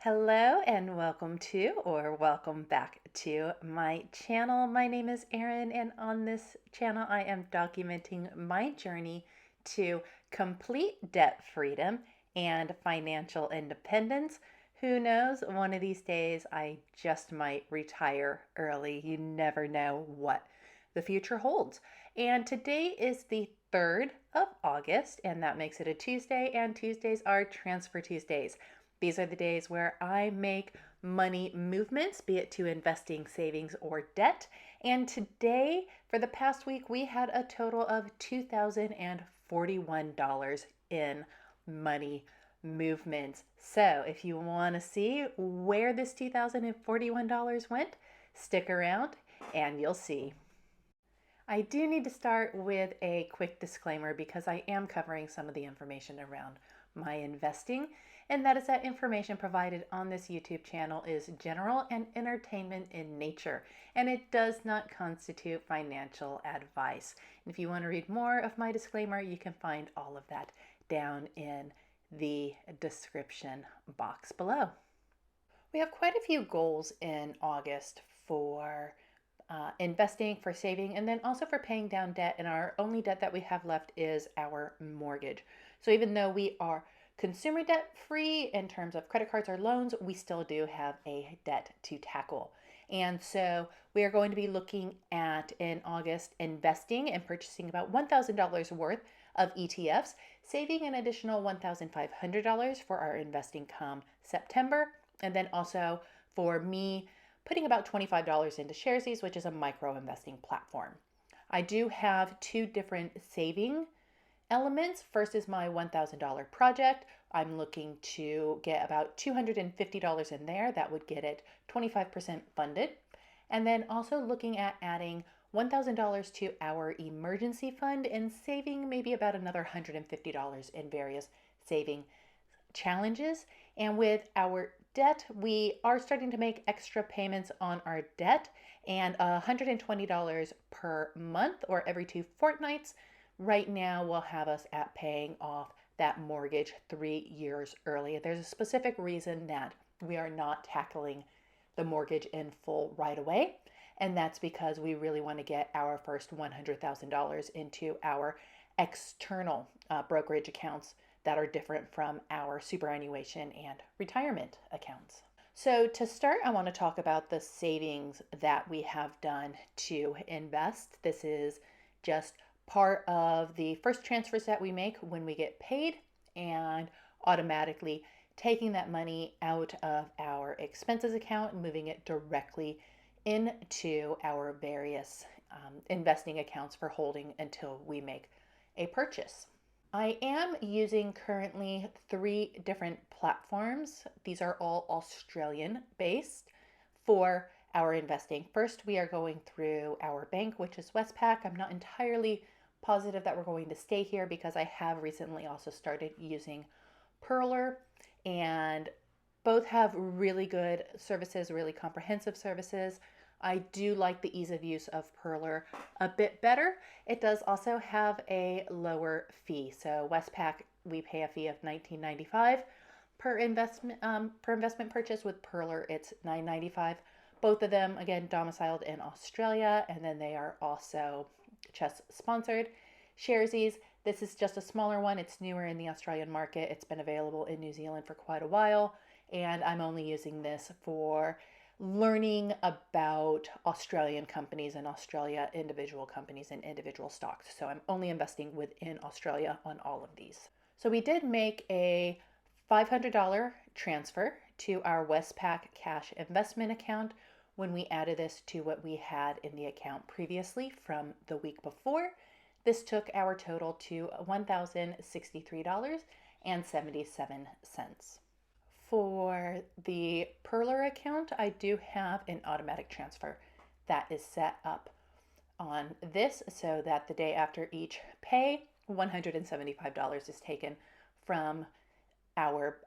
Hello and welcome back to my channel. My name is Erin, and on this channel I am documenting my journey to complete debt freedom and financial independence. Who knows, one of these days I just might retire early. You never know what the future holds. And today is the 3rd of August, and that makes it a Tuesday, and Tuesdays are Transfer Tuesdays. These are the days where I make money movements, be it to investing, savings, or debt. And today, for the past week, we had a total of $2,041 in money movements. So if you want to see where this $2,041 went, stick around and you'll see. I do need to start with a quick disclaimer because I am covering some of the information around my investing, and that is that information provided on this YouTube channel is general and entertainment in nature, and it does not constitute financial advice. And if you want to read more of my disclaimer, you can find all of that down in the description box below. We have quite a few goals in August for investing, for saving, and then also for paying down debt. And our only debt that we have left is our mortgage. So even though we are consumer debt free in terms of credit cards or loans, we still do have a debt to tackle. And so we are going to be looking at, in August, investing and purchasing about $1,000 worth of ETFs, saving an additional $1,500 for our investing come September, and then also for me putting about $25 into Sharesies, which is a micro investing platform. I do have two different saving elements. First is my $1,000 project. I'm looking to get about $250 in there. That would get it 25% funded. And then also looking at adding $1,000 to our emergency fund and saving maybe about another $150 in various saving challenges. And with our debt, we are starting to make extra payments on our debt, and $120 per month or every 2 fortnights right now will have us at paying off that mortgage 3 years early. There's a specific reason that we are not tackling the mortgage in full right away, and that's because we really want to get our first $100,000 into our external brokerage accounts that are different from our superannuation and retirement accounts. So to start, I want to talk about the savings that we have done to invest. This is just part of the first transfers that we make when we get paid, and automatically taking that money out of our expenses account and moving it directly into our various investing accounts for holding until we make a purchase. I am using currently 3 different platforms. These are all Australian based for our investing. First, we are going through our bank, which is Westpac. I'm not entirely positive that we're going to stay here because I have recently also started using Pearler, and both have really good services, really comprehensive services. I do like the ease of use of Pearler a bit better. It does also have a lower fee. So Westpac, we pay a fee of $19.95 per investment purchase. With Pearler, it's $9.95. Both of them, again, domiciled in Australia, and then they are also CHESS sponsored. Sharesies, this is just a smaller one. It's newer in the Australian market. It's been available in New Zealand for quite a while, and I'm only using this for learning about Australian companies and Australia individual companies and individual stocks. So I'm only investing within Australia on all of these. So we did make a $500 transfer to our Westpac cash investment account when we added this to what we had in the account previously from the week before. This took our total to $1,063.77. For the Pearler account, I do have an automatic transfer that is set up on this so that the day after each pay, $175 is taken from our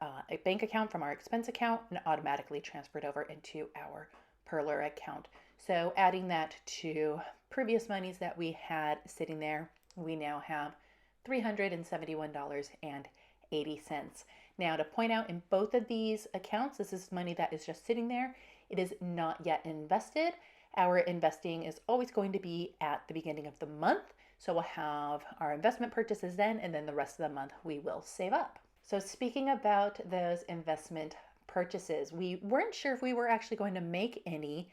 bank account, from our expense account, and automatically transferred over into our Pearler account. So adding that to previous monies that we had sitting there, we now have $371.80. Now, to point out, in both of these accounts, this is money that is just sitting there. It is not yet invested. Our investing is always going to be at the beginning of the month. So we'll have our investment purchases then, and then the rest of the month we will save up. So speaking about those investment purchases, we weren't sure if we were actually going to make any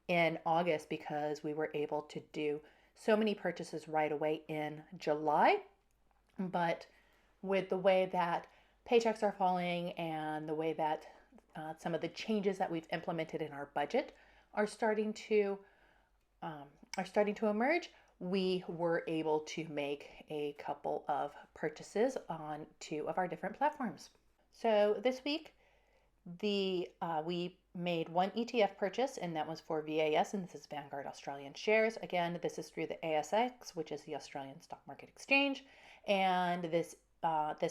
in August because we were able to do so many purchases right away in July. But with the way that paychecks are falling and the way that some of the changes that we've implemented in our budget are starting to emerge, we were able to make a couple of purchases on two of our different platforms. So this week, we made one ETF purchase, and that was for VAS, and this is Vanguard Australian Shares. Again, this is through the ASX, which is the Australian Stock Market Exchange, and this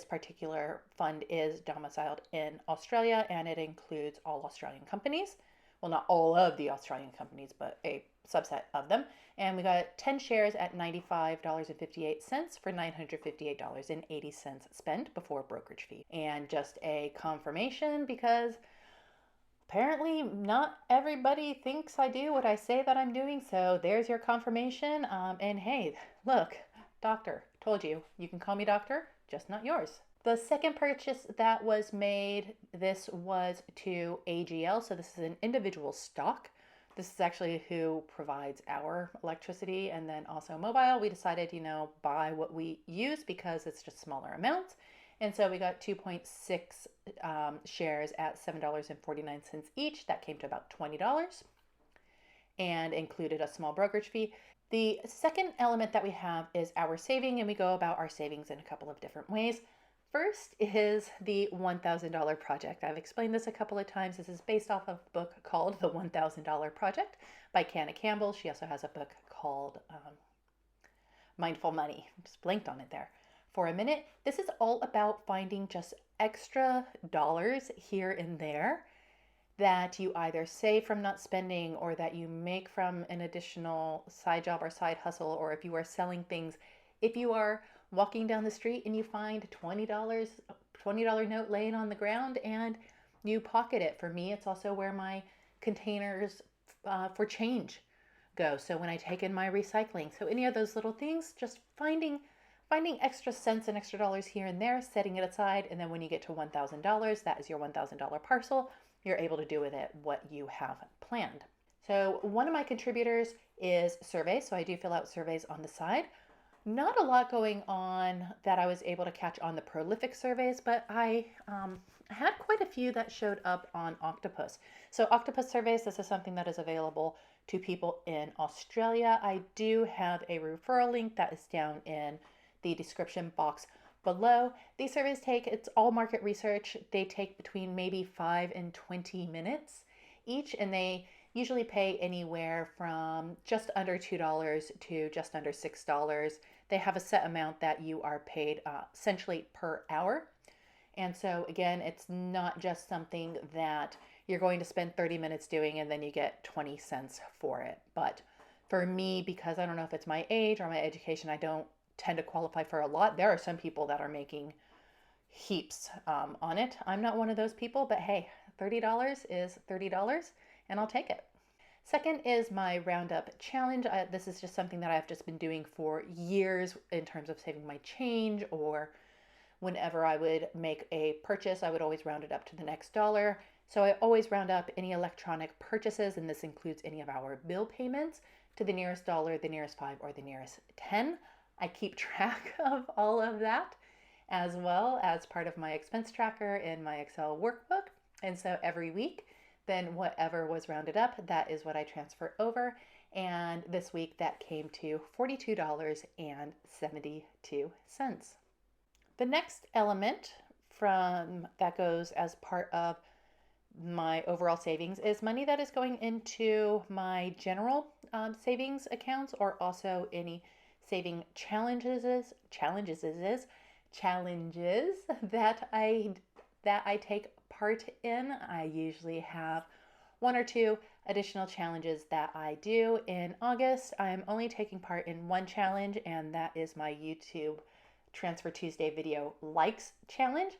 particular fund is domiciled in Australia, and it includes all Australian companies. Well, not all of the Australian companies, but a subset of them. And we got 10 shares at $95.58 for $958.80 spent before brokerage fee. And just a confirmation, because apparently not everybody thinks I do what I say that I'm doing. So there's your confirmation. And hey, look, doctor, told you, you can call me doctor, just not yours. The second purchase that was made, this was to AGL. So this is an individual stock. This is actually who provides our electricity and then also mobile. We decided, buy what we use because it's just smaller amounts. And so we got 2.6 shares at $7.49 each. That came to about $20 and included a small brokerage fee. The second element that we have is our saving, and we go about our savings in a couple of different ways. First is the $1,000 project. I've explained this a couple of times. This is based off of a book called The $1,000 Project by Canna Campbell. She also has a book called Mindful Money. Just blinked on it there for a minute. This is all about finding just extra dollars here and there that you either save from not spending or that you make from an additional side job or side hustle, or if you are selling things. If you are walking down the street and you find $20 note laying on the ground and you pocket it. For me, it's also where my containers for change go. So when I take in my recycling, so any of those little things, just finding extra cents and extra dollars here and there, setting it aside, and then when you get to $1,000, that is your $1,000 parcel. You're able to do with it what you have planned. So one of my contributors is surveys. So I do fill out surveys on the side. Not a lot going on that I was able to catch on the prolific surveys, but I had quite a few that showed up on Octopus. So Octopus surveys, this is something that is available to people in Australia. I do have a referral link that is down in the description box below. These surveys it's all market research. They take between maybe 5 and 20 minutes each, and they usually pay anywhere from just under $2 to just under $6. They have a set amount that you are paid essentially per hour. And so again, it's not just something that you're going to spend 30 minutes doing and then you get 20 cents for it. But for me, because I don't know if it's my age or my education, I don't tend to qualify for a lot. There are some people that are making heaps on it. I'm not one of those people, but hey, $30 is $30 and I'll take it. Second is my Roundup challenge. This is just something that I've just been doing for years in terms of saving my change, or whenever I would make a purchase, I would always round it up to the next dollar. So I always round up any electronic purchases, and this includes any of our bill payments, to the nearest dollar, the nearest 5, or the nearest 10. I keep track of all of that as well as part of my expense tracker in my Excel workbook. And so every week, then whatever was rounded up, that is what I transfer over. And this week that came to $42.72. The next element that goes as part of my overall savings is money that is going into my general savings accounts, or also any saving challenges that I take part in. I usually have 1 or 2 additional challenges that I do. In August, I'm only taking part in one challenge, and that is my YouTube Transfer Tuesday video likes challenge.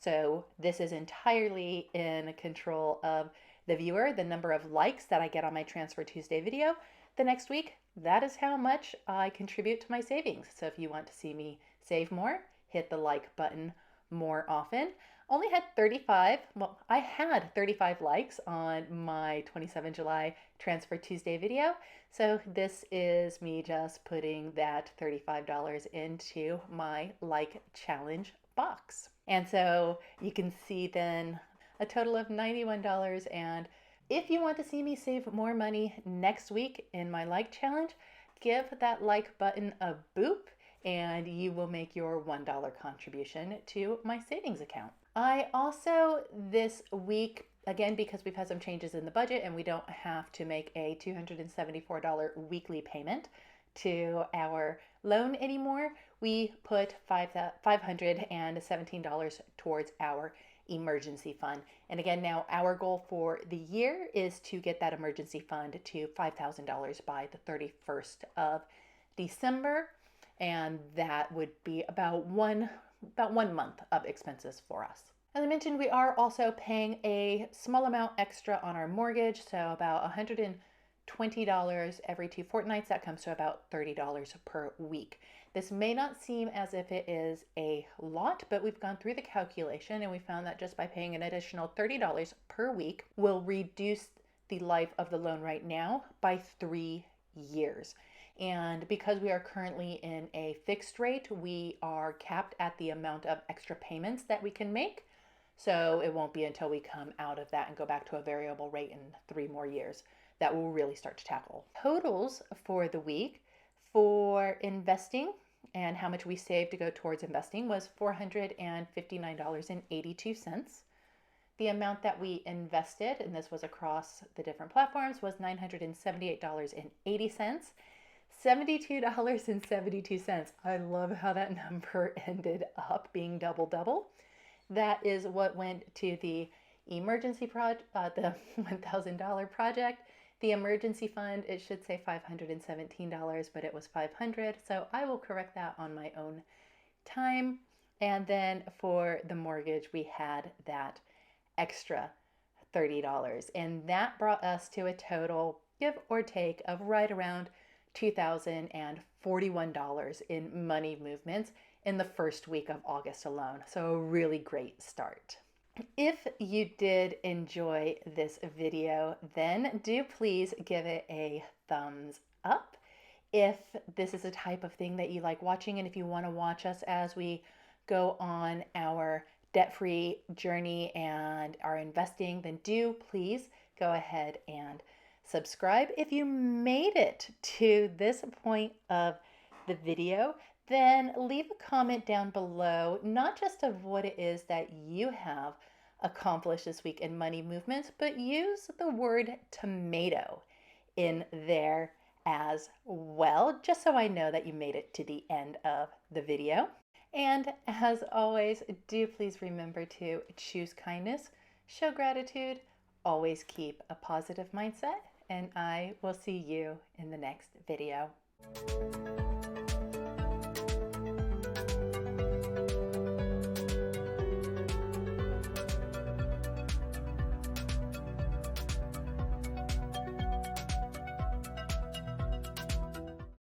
So this is entirely in control of the viewer, the number of likes that I get on my Transfer Tuesday video the next week. That is how much I contribute to my savings. So if you want to see me save more, hit the like button more often. Only had 35, well, I had 35 likes on my 27 July Transfer Tuesday video. So this is me just putting that $35 into my like challenge box. And so you can see then a total of $91. And if you want to see me save more money next week in my like challenge, give that like button a boop and you will make your $1 contribution to my savings account. I also this week, again, because we've had some changes in the budget and we don't have to make a $274 weekly payment to our loan anymore, we put $517 towards our emergency fund. And again, now our goal for the year is to get that emergency fund to $5,000 by the 31st of December. And that would be about one month of expenses for us. As I mentioned, we are also paying a small amount extra on our mortgage, so about $120 every 2 fortnights. That comes to about $30 per week. This may not seem as if it is a lot, but we've gone through the calculation and we found that just by paying an additional $30 per week will reduce the life of the loan right now by 3 years. And because we are currently in a fixed rate, we are capped at the amount of extra payments that we can make. So it won't be until we come out of that and go back to a variable rate in 3 more years that we'll really start to tackle. Totals for the week for investing and how much we saved to go towards investing was $459.82. The amount that we invested, and this was across the different platforms, was $978.80. $72.72. I love how that number ended up being double. That is what went to the emergency project, the $1,000 project. The emergency fund, it should say $517, but it was $500. So I will correct that on my own time. And then for the mortgage, we had that extra $30. And that brought us to a total, give or take, of right around $2,041 in money movements in the first week of August alone. So a really great start. If you did enjoy this video, then do please give it a thumbs up. If this is a type of thing that you like watching, and if you want to watch us as we go on our debt-free journey and our investing, then do please go ahead and subscribe. If you made it to this point of the video, then leave a comment down below, not just of what it is that you have accomplished this week in money movements, but use the word tomato in there as well, just so I know that you made it to the end of the video. And as always, do please remember to choose kindness, show gratitude, always keep a positive mindset, and I will see you in the next video.